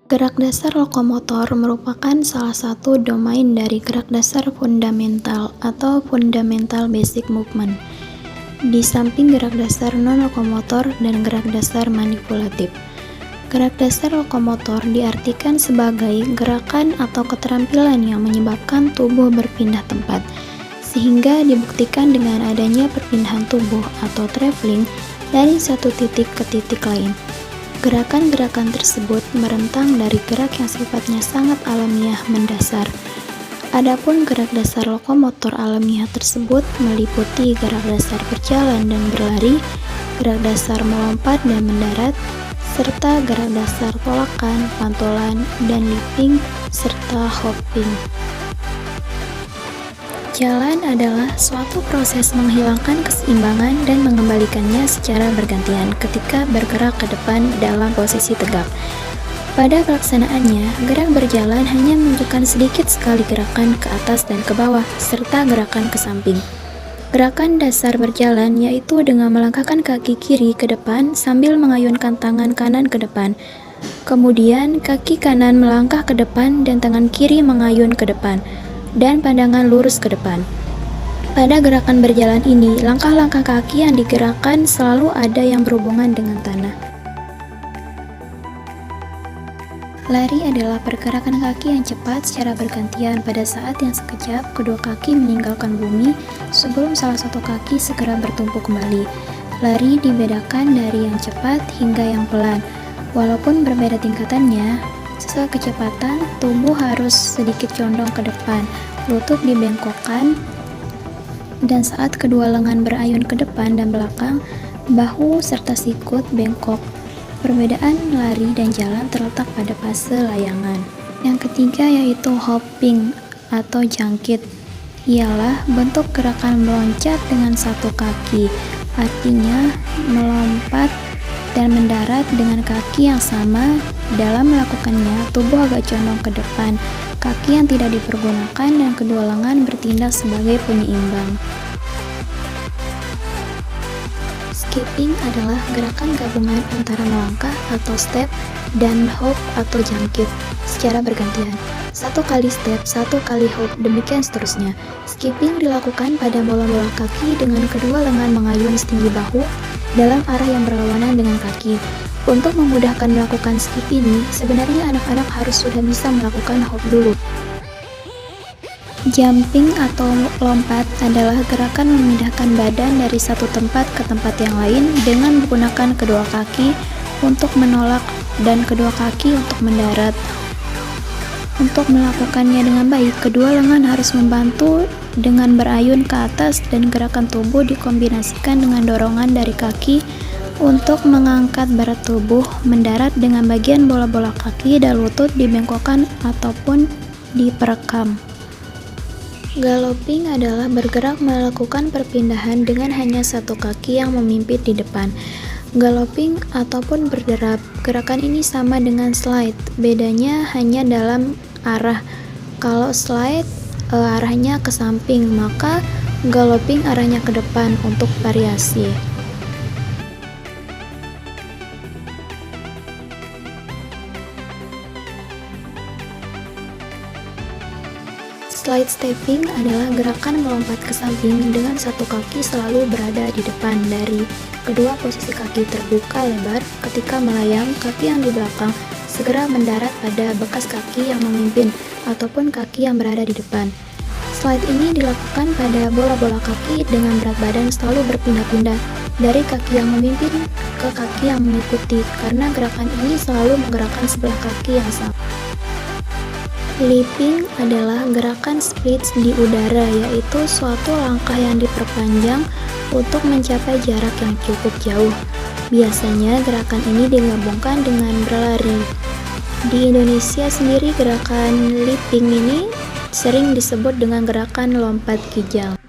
Gerak dasar lokomotor merupakan salah satu domain dari gerak dasar fundamental atau fundamental basic movement, di samping gerak dasar non-lokomotor dan gerak dasar manipulatif. Gerak dasar lokomotor diartikan sebagai gerakan atau keterampilan yang menyebabkan tubuh berpindah tempat, sehingga dibuktikan dengan adanya perpindahan tubuh atau traveling dari satu titik ke titik lain. Gerakan-gerakan tersebut merentang dari gerak yang sifatnya sangat alamiah mendasar. Adapun gerak dasar lokomotor alamiah tersebut meliputi gerak dasar berjalan dan berlari, gerak dasar melompat dan mendarat, serta gerak dasar tolakan, pantulan, dan leaping, serta hopping. Jalan adalah suatu proses menghilangkan keseimbangan dan mengembalikannya secara bergantian ketika bergerak ke depan dalam posisi tegak. Pada pelaksanaannya, gerak berjalan hanya menunjukkan sedikit sekali gerakan ke atas dan ke bawah, serta gerakan ke samping. Gerakan dasar berjalan yaitu dengan melangkahkan kaki kiri ke depan sambil mengayunkan tangan kanan ke depan. Kemudian, kaki kanan melangkah ke depan dan tangan kiri mengayun ke depan, dan pandangan lurus ke depan. Pada gerakan berjalan ini, langkah-langkah kaki yang digerakkan selalu ada yang berhubungan dengan tanah. Lari adalah pergerakan kaki yang cepat secara bergantian. Pada saat yang sekejap, kedua kaki meninggalkan bumi sebelum salah satu kaki segera bertumpu kembali. Lari dibedakan dari yang cepat hingga yang pelan. Walaupun berbeda tingkatannya, sesuai kecepatan, tubuh harus sedikit condong ke depan, lutut dibengkokkan, dan saat kedua lengan berayun ke depan dan belakang, bahu serta sikut bengkok. Perbedaan lari dan jalan terletak pada fase layangan. Yang ketiga yaitu hopping atau jangkit, ialah bentuk gerakan meloncat dengan satu kaki, artinya melompat dan mendarat dengan kaki yang sama. Dalam melakukannya, tubuh agak condong ke depan, kaki yang tidak dipergunakan dan kedua lengan bertindak sebagai penyeimbang. Skipping adalah gerakan gabungan antara melangkah atau step dan hop atau jangkit secara bergantian. Satu kali step, satu kali hop, demikian seterusnya. Skipping dilakukan pada bola-bola kaki dengan kedua lengan mengayun setinggi bahu dalam arah yang berlawanan dengan kaki. Untuk memudahkan melakukan skip ini, sebenarnya anak-anak harus sudah bisa melakukan hop dulu. Jumping atau lompat adalah gerakan memindahkan badan dari satu tempat ke tempat yang lain dengan menggunakan kedua kaki untuk menolak dan kedua kaki untuk mendarat. Untuk melakukannya dengan baik, kedua lengan harus membantu dengan berayun ke atas dan gerakan tubuh dikombinasikan dengan dorongan dari kaki untuk mengangkat berat tubuh, mendarat dengan bagian bola-bola kaki dan lutut dibengkokkan ataupun diperekam. Galloping adalah bergerak melakukan perpindahan dengan hanya satu kaki yang memimpin di depan. Galloping ataupun berderap, gerakan ini sama dengan slide, bedanya hanya dalam arah. Kalau slide arahnya ke samping, maka galloping arahnya ke depan untuk variasi. Slide stepping adalah gerakan melompat ke samping dengan satu kaki selalu berada di depan dari kedua posisi kaki terbuka lebar. Ketika melayang, kaki yang di belakang segera mendarat pada bekas kaki yang memimpin ataupun kaki yang berada di depan. Slide ini dilakukan pada bola-bola kaki dengan berat badan selalu berpindah-pindah dari kaki yang memimpin ke kaki yang mengikuti, karena gerakan ini selalu menggerakkan sebelah kaki yang sama. Leaping adalah gerakan splits di udara, yaitu suatu langkah yang diperpanjang untuk mencapai jarak yang cukup jauh. Biasanya gerakan ini digabungkan dengan berlari. Di Indonesia sendiri, gerakan leaping ini sering disebut dengan gerakan lompat kijang.